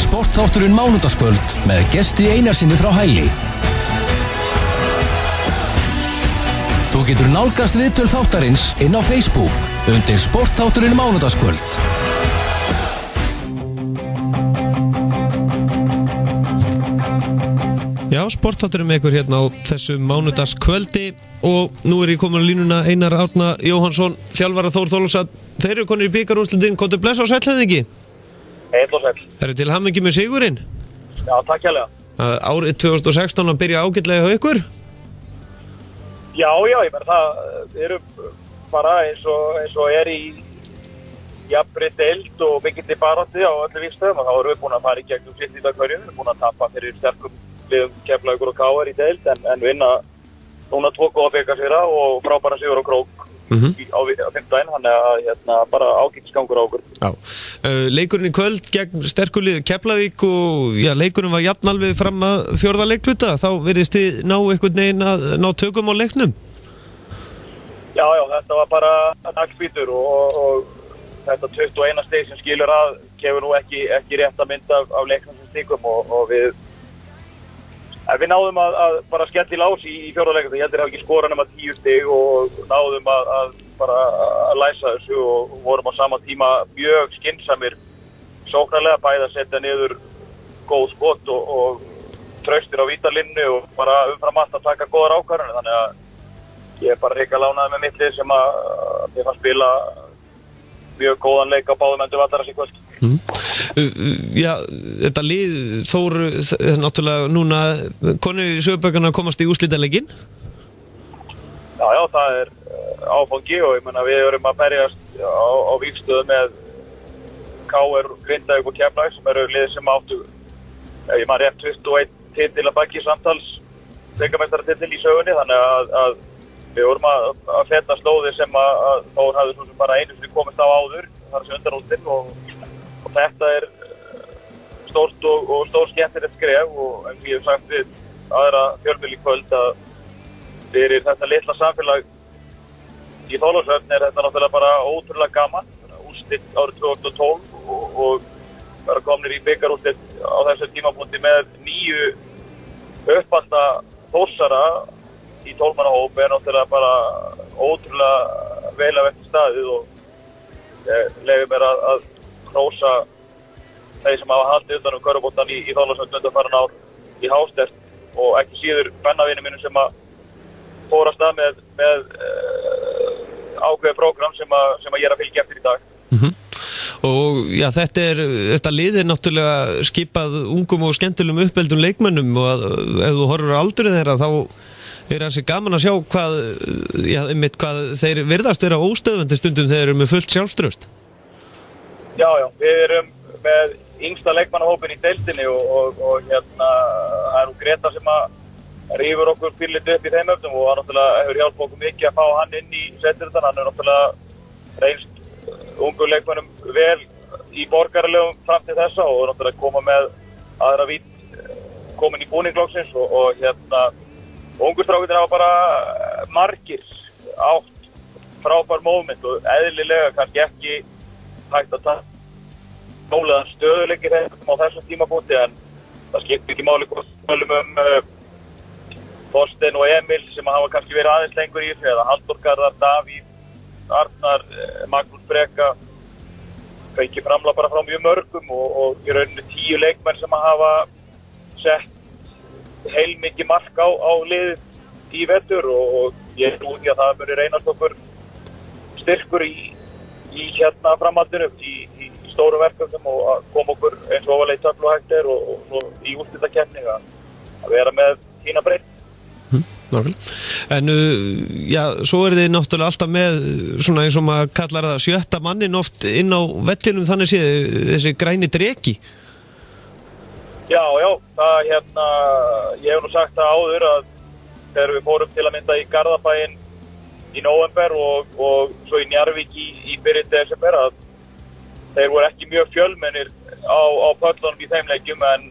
sportþátturinn Mánudagskvöld með Gesti Einarsinni frá Hæli. Þú getur nálgast viðtöl þáttarins inn á Facebook undir sportþátturinn Mánudagskvöld. Já, sportþátturinn með ykkur hérna á þessu mánudagskvöldi og nú ég komin á línuna Einar Árna Jóhannsson, þjálfara Þór Þorlákshafn. Þeir eru konir í bikarúrslitin, komdu bless á sæll. Heill og sæll. Eru til hamingju með sigurinn? Já, takk hérlega. Árið 2016 að byrja ágætlega hjá ykkur? Já, ég meina það eru bara eins og í jafnri deild og mikilli baráttu á öllu vígstöðum og þá erum við búin að fara í gegnum sitt í dag hverju. Við erum búin að tapa fyrir sterkum liðum Keflavíkur og KR í deild en vinna núna 2 góða bikarsigra og frábæra sigur á Krók. Á 5. daginn, þannig að bara ágætisgangur á okkur. Já, leikurinn í kvöld gegn sterku liði Keflavík og leikurinn var jafn alveg fram að 4. leikluta, þá virðist þið ná einhvern veginn að ná tökum á leiknum? Já, þetta var bara naglbítur og þetta 21 stig sem skilur að gefur nú ekki rétta mynd af leiknum sem stigum og við náðum að bara skella í lás í 4. leikluta. Ég heldur að hafa ekki skorað nema 10 stig og náðum að bara að læsa þessu og vorum á sama tíma mjög skynsamir sóknarlega, bæði að setja niður góð skot og traustir á vítalinnu og bara umfram allt að taka góðar ákvarðanir, þannig að ég er bara hrikalega ánægður með mitt lið sem að ég fann spila mjög góðan leik á báðum endum vallarins í kvöld. Já, þetta lið Þór náttúrulega núna konur í sögubökuna komast í úrslitaleikinn? Já, það er áfangi og ég meina við erum að berjast á vígstöðu með KR, Grindavík og Keflavík sem eru lið sem áttu ég maður rétt 21 titil að baki samtals bikarmeistaratitil í sögunni, þannig að við vorum að feta slóðir sem að Þór hafði svo sem bara einu sem komist á áður, þar sem undanúrslit og þetta er stórt og stór skemmtilegt skref og eins og ég hef sagt við aðra fjölmiðla í kvöld að fyrir þetta litla samfélag í Þorlákshöfn er þetta náttúrulega bara ótrúlega gaman. Úrslit árið 2012 og vera komnir í bikarúrslit á þessu tímapunkti með 9 uppalda Þórsara í 12 manna hóp er náttúrulega bara ótrúlega vel af eftir staðið og leyfir mér að hrósa þeir sem hafa haldið utan körfuboltann í Þorlákshöfn undanfarin ár í hástert og ekki síður bennavini mínum sem að fór af stað með ákveðið prógram sem að ég er að fylgja eftir í dag. Og þetta lið er náttúrulega skipað ungum og skemmtilegum uppeldum leikmönnum og ef þú horfir á aldurinn þeirra þá er hansi gaman að sjá hvað þeir virðast vera óstöðvandi stundum þeir eru með fullt sjálfstraust. Já, við erum með yngsta leikmannahópin í deildinni og það er Greta sem að rífur okkur pírlítið upp í þeim öfnum og hann náttúrulega hefur hjálpað okkur mikið að fá hann inn í setjurðan. Hann er náttúrulega reynst ungur leikmannum vel í borgaralegum fram til þessa og náttúrulega koma með aðra vít komin í búninglóksins og ungur strákurinn hafa bara margir átt frábær moment og eðlilega kannski ekki hægt að taka nólegan stöðuleikir á þessum tímapunkti en það skiptir ekki máli hvort tölum Þorstein og Emil sem hafa kannski verið aðeins lengur í þessu eða Halldór Garðar, Davíð, Arnar, Magnús Breka fengið framlag bara frá mjög mörgum og í rauninni 10 leikmenn sem hafa sett heilmikið mark á liðið í vetur og ég er út í að það muni reynast okkur styrkur í framhaldinu í stórum verkefnum og að koma okkur eins og ofalega í töflu og hægt er og í úrslitakeppni að vera með þína breytt. Nákvæmlega. En svo er þið náttúrulega alltaf með svona eins og maður kallar það 7. mannin oft inn á vellinum þannig séð þessi græni dreki. Já, það ég hef nú sagt það áður að þegar við fórum til að mynda í Garðabæinn í nóvember og svo í Njarðvík í byrjun desember að þeir voru ekki mjög fjölmennir á pöllunum í þeim leikjum en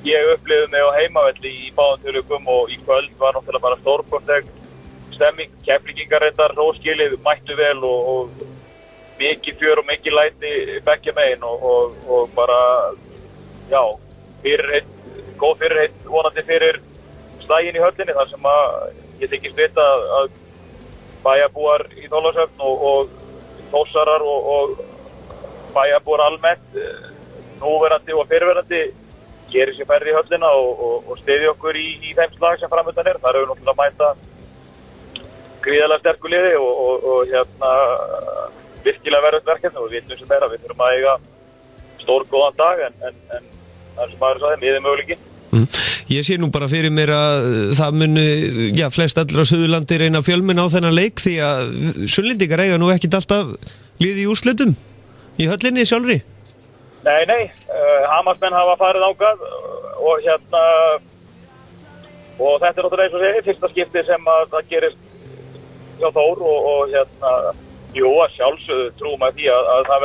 ég upplifði mig á heimavelli í báðum tilvikum og í kvöld var náttúrulega bara stórkostleg stemming, Keflvíkingar reyndar hróskilið mættu vel og mikið fjör og mikið læti beggja megin og bara já, góð fyrirheit vonandi fyrir slaginn í höllinni þar sem að ég þykist vita að bæjarbúar í Þorlákshöfn og Þórsarar og bæjarbúar almennt núverandi og fyrrverandi gerir sér færri í höllina og styðji okkur í þeim slag sem framöndan er. Þar hefur náttúrulega mæta gríðarlega sterku liði og virkilega verðugt verkefni og við vitum sem við þurfum að eiga stórgóðan dag en það er sem maður sagði, miður möguleiki. Ég sé nú bara fyrir mér að það muni, flest allir á Suðurlandi reyna fjölmenn á þennan leik því að Sunnlendingar eiga nú ekkit alltaf liði í úrslitum í höllinni sjálfri. Nei, Hamarsmenn hafa farið ágað og og þetta er náttúrulega eins og segir, fyrsta skipti sem að það gerist hjá Þór og jú, að sjálfsögðu trúum að því að það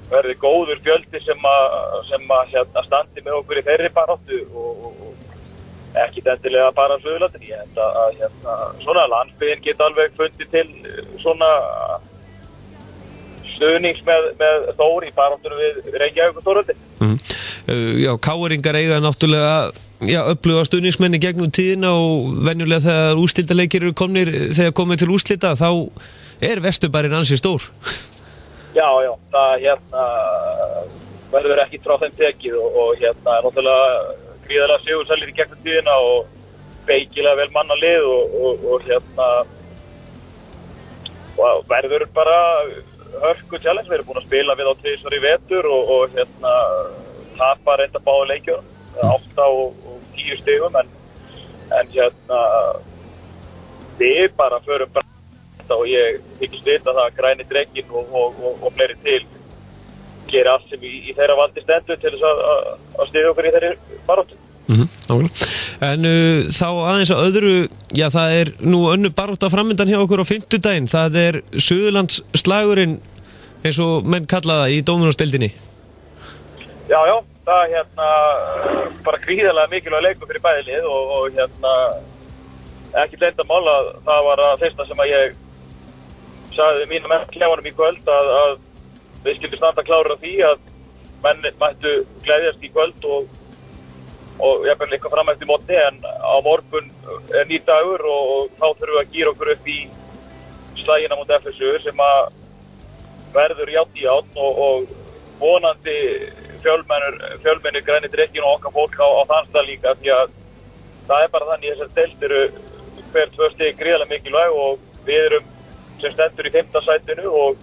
verði góður fjöldi sem að standi með okkur í þeirri baráttu og ekki endilega bara á Suðurlandinu. Ég held að svona landsbyggðin geta alveg fundið til svona stuðnings með Þór í baráttunum við Reykjavík og Þórhöldi. KR-ingar eiga náttúrulega öfluga stuðningsmenn í gegnum tíðina og venjulega þegar úrslitaleikir eru þegar komið til úrslita þá er Vesturbærinn ansi stór. Já, það verður ekki frá þeim tekið og náttúrulega gríðarlega sigursælir í gegnum tíðina og feikilega vel manna lið og verður bara hörku challenge. Við erum búin að spila við á 2 í vetur og tapa reynda báðu leikjum 8 og 10 stigum en við bara förum bara og ég þykist vita það að Græni Drekinn og fleiri til gera allt sem í þeirra valdi stendur til þess að styðja okkur í þeirri baráttu. En þá aðeins að öðru, það er nú önnur barátta framundan hjá okkur á 50-daginn, það er Suðurlands slagurinn eins og menn kalla það í Dóminósdeildinni. Já, það bara gríðarlega mikilvæg leikur fyrir bæði lið og ekki leyndarmál að það var að fyrsta sem að ég sagði mínum menn klefanum í kvöld að við skildum standa klárir á því að menn mættu gleðjast í kvöld og jafnvel líka fram eftir mótni en á morgun er nýr dagur og þá þurfum við að gíra okkur upp í slagina móti FSU sem að verður játn í játn og vonandi fjölmennir Græni Drekinn og okkar fólk á þann stað líka því að það er bara þannig þessar deild eru hver 2 stig gríðarlega mikilvæg og við erum sem stendur í 5. sætinu og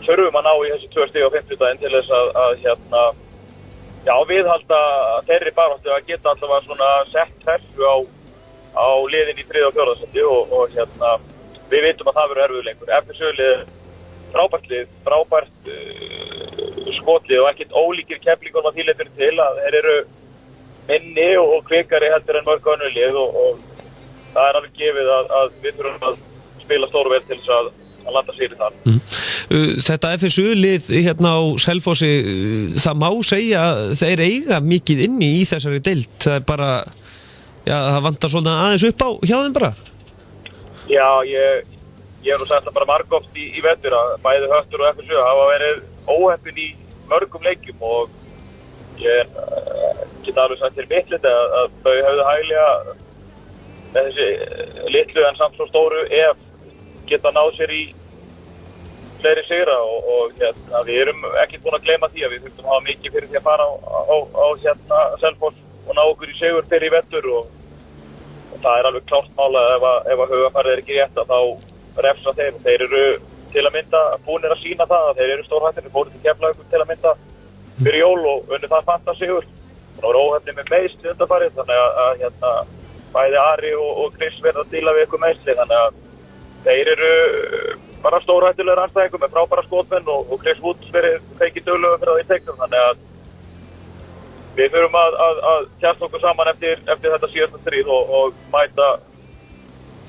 þurfum að ná í þessi 2 stig á 50-daginn til þess að viðhalda þeirri baráttu að geta allavega svona sett pressu á liðin í 3. og 4. sæti og við vitum að það verður erfiður leikur. FSU-lið frábært lið, frábært skotlið og ekkert ólíkir keflingur að þýleitur til að þeir eru minni og kvikari heldur en mörg önnur lið og það er alveg gefið að við þurfum að spila stórvel til þess að landa sér í það. Þetta FSU-lið hérna á Selfossi, það má segja að þeir eiga mikið inni í þessari deild. Það er bara, það vantar svolítið aðeins upp á hjá þeim bara. Já, ég hef nú sagt það bara margoft í vetur að bæði Höttur og FSU hafa verið óheppin í mörgum leikjum og ég get alveg sagt til mitt liti að þau hefðu hæglega með þessi litlu en samt svo stóru geta náð sér í fleiri sigra og við erum ekki búin að gleyma því að við þurftum að hafa mikið fyrir því að fara á Selfoss og ná okkur í sigur fyrir í vetur og það er alveg klárt mála ef að Haugafarið er ekki rétt að þá refsa þeim. Þeir eru til að mynda búnir að sína það að þeir eru stórhættir. Við fórum til Keflavíkur til að mynda fyrir jól og unnu það fanta sigur. Það var óhefni með meiðsli undanfarið þannig að bæði Ari og Chris verða að díla við ykkur meiðsli þannig að þeir eru bara stórhættilegur andstæðingur með frábæra skotmenn og Chris Woods verið feikið duglegur fyrir það í teiknum þannig að við þurfum að kjasta okkur saman eftir þetta síðasta stríð og mæta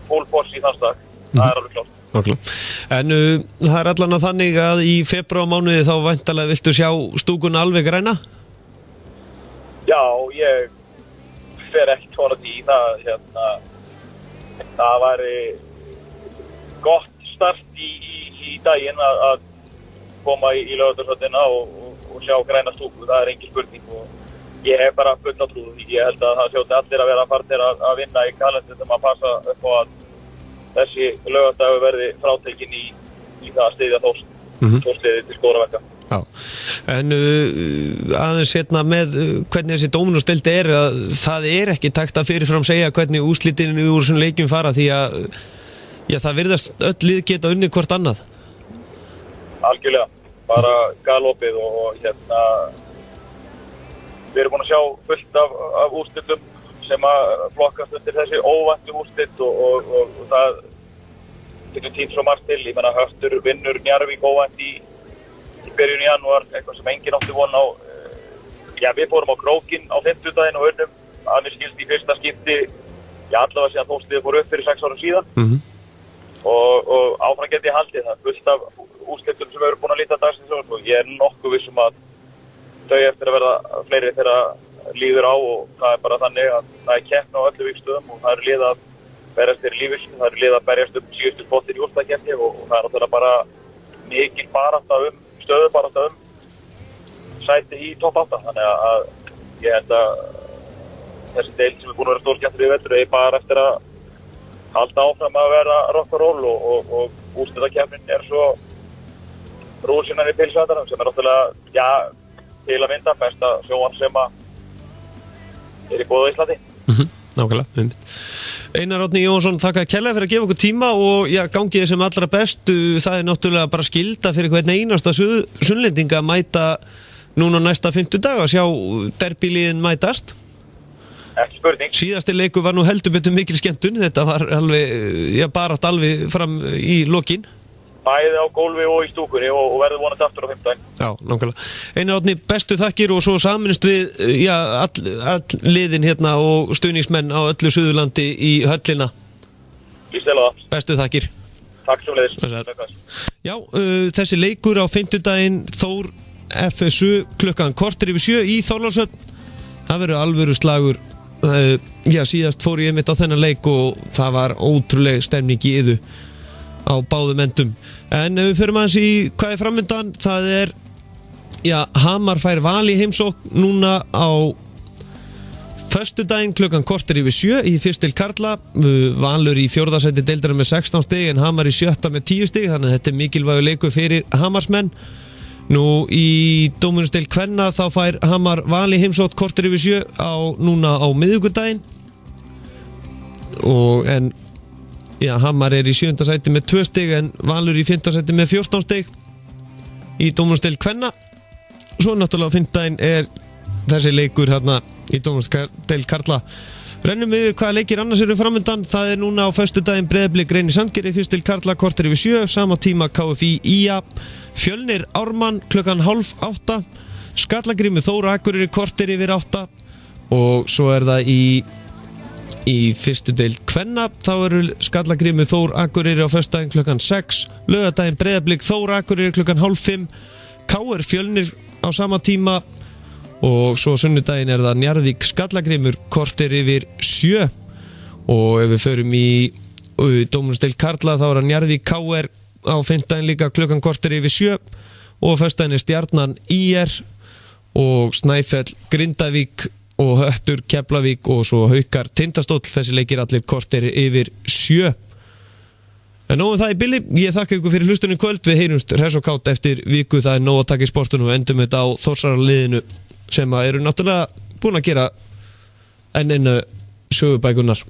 full force í þann stað. Það er alveg klárt. En það er allan að þannig að í febrúarmánuði þá væntanlega viltu sjá stúkuna alveg græna? Já, ég fer ekki tóna því það væri gott start í daginn að koma í Laugardalshöllina og og sjá græna stúku, það engin spurning og ég hef bara full á trú því ég held að það hljóti allir að vera farnir að vinna í kalendri þegar maður passa upp á að þessi laugardagur verði frátekinn í það að styðja Þórsliðið til skóraverka. Já, en aðeins hérna með hvernig þessi Dominos-deild að það ekki takt að fyrirfram segja hvernig úrslitin úr þessum leikjum fara því að það virðast öll lið geta unnið hvort annað. Algjörlega, bara galopið og hérna við erum búin að sjá fullt af úrslitum sem að flokkast undir þessi óvæntu úrslit og það getur tínt svo margt til. Ég meina Höftur vinnur Njarðvík óvænt í byrjun í janúar, eitthvað sem enginn átti von á. Við fórum á Krókinn á 50-daginn og unnum að mér skilst í fyrsta skipti allavega síðan Þórsliðið fór upp fyrir 6 árum síðan. Og áfram geti ég haldið það fullt af úrslitum sem við erum búin að líta dagsins og ég nokkuð vissum að þau eftir að verða fleiri þeirra líður á og það bara þannig að það keppni á öllu vígstöðum og það lið að berjast fyrir lífsins, það lið að berjast síðustu spottir í úrslitakeppni og það náttúrulega bara mikil barátta stöðubarátta sæti í topp 8 þannig að ég held að þessi deild sem er búin að vera stórskemmtileg í vetur bara eftir að halda áfram að vera rock'n'roll og úrslitakeppnin svo rúsinan í pilsvætarum sem náttúrulega til að mynda besta sjónvarp sem að í góðu Íslandi. Nákvæmlega. Einar Árni Jónsson, þakka kærlega fyrir að gefa okkur tíma og gangi þið sem allra bestu. Það náttúrulega bara skylda fyrir hvern einasta sunnlendinga að mæta núna næsta 50 daga að sjá derbíliðin mætast. Ekki spurning. Síðasti leikur var nú heldur betur mikil skemmtun. Þetta var alveg, barátt alveg fram í lokin. Bæði á gólfi og í stúkunni og verður vonandi aftur á 5. Já, nákvæmlega. Einar Árni, bestu þakkir og svo saminst við all liðin hérna og stuðningsmenn á öllu Suðurlandi í höllina. Ég stela það. Bestu þakkir. Takk sem leiðis. Já, þessi leikur á 50-daginn Þór FSU klukkan 6:45 í Þorlákshöfn. Það verður alvöru slagur. Síðast fór ég einmitt á þennan leik og það var ótrúleg stemning í yðu á báðum endum. En ef við förum aðeins í hvað framundan, það Hamar fær Val í heimsókn núna á föstudaginn klukkan 6:45 í fyrstil karla. Valur í 4. sæti deildarinnar með 16 stig en Hamar í 7. með 10 stig, þannig að þetta er mikilvægur leikur fyrir Hamarsmenn. Nú í Dominos-deild kvenna þá fær Hamar Val í heimsókn 6:45 núna á miðvikudaginn og en Hamar í 7. sæti með 2 stig en Valur í 5. sæti með 14 stig í Dominos-deild kvenna. Svo náttúrulega á 5. daginn þessi leikur hérna í Dominos-deild karla. Rennum yfir hvaða leikir annars eru framundan. Það núna á föstudaginn Breiðablik Reyni Sandgerði fyrstil karla 7:45, sama tíma KFÍ IA Fjölnir Ármann klukkan 7:30, Skallagrímur Þór Akureyri 7:45 og svo það í fyrstu deild kvenna, þá eru Skallagrímur Þór Akureyri á föstudaginn klukkan 6, laugardaginn Breiðablik Þór Akureyri klukkan 4:30, KR Fjölnir á sama tíma og svo sunnudaginn það Njarðvík Skallagrímur 6:45 og ef við förum í Dominos-deild karla þá það Njarðvík KR á 5. líka klukkan 6:45 og á föstudaginn Stjarnan IR og Snæfell Grindavík og Höttur Keflavík og svo Haukar Tindastóll. Þessi leikir allir 6:45. En nóg það í bili. Ég þakka ykkur fyrir hlustunum kvöld. Við heyrumst hress og kátt eftir viku. Það nóg að taka í sportunum og endum þetta á Þórsaraliðinu sem eru náttúrulega búin að gera enn sögubækunar.